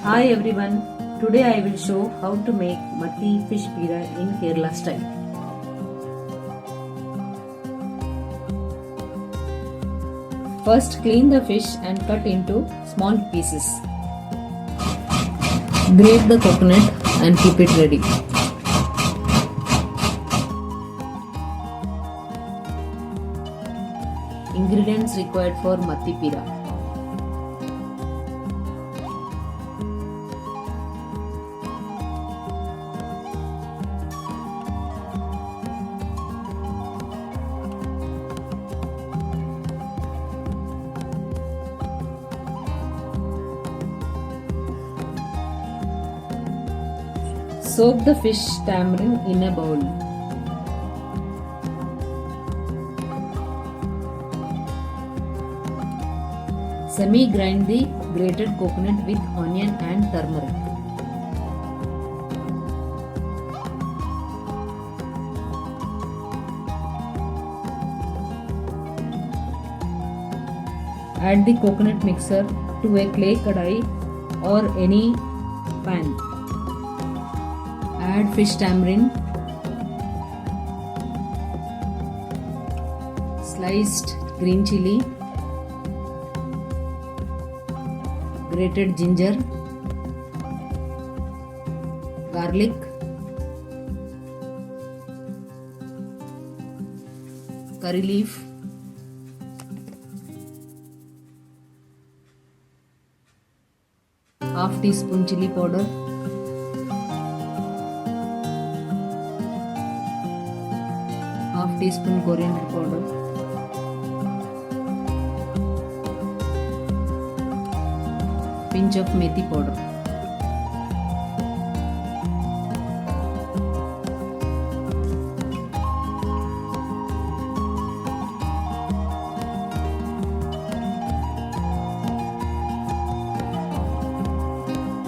Hi everyone, today I will show how to make Mathi fish pira in Kerala style. First clean the fish and cut into small pieces. Grate the coconut and keep it ready. Ingredients required for Mathi Peera. Soak the fish tamarind in a bowl. Semi-grind the grated coconut with onion and turmeric. Add the coconut mixture to a clay kadai or any pan. Add fish tamarind, sliced green chili, grated ginger, garlic, curry leaf, half teaspoon chili powder, half teaspoon coriander powder, pinch of methi powder.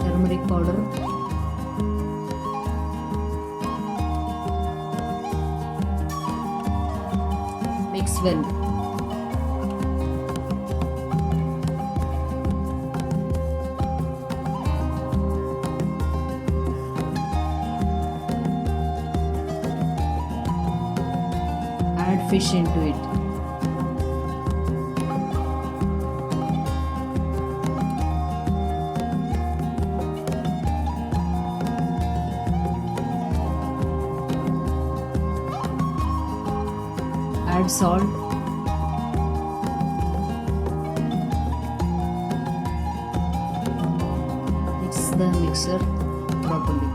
Turmeric powder. Mix well. Add fish into it. Add salt. Mix the mixture properly.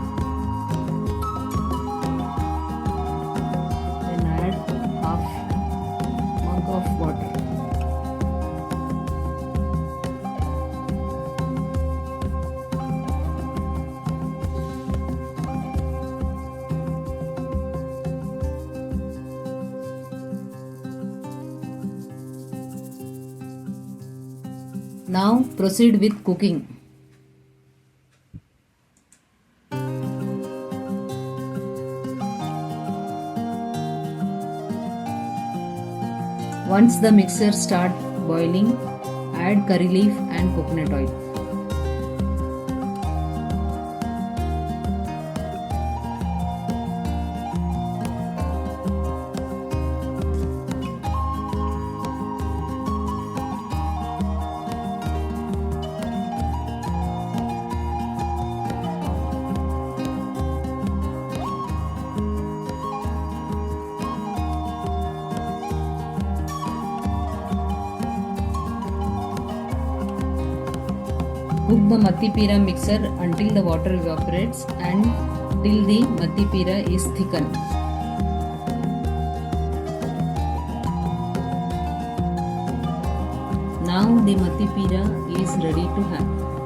Then add half mug of water. Now proceed with cooking. Once the mixture starts boiling, add curry leaf and coconut oil. Cook the Mathi Peera mixture until the water evaporates and till the Mathi Peera is thickened. Now the Mathi Peera is ready to have.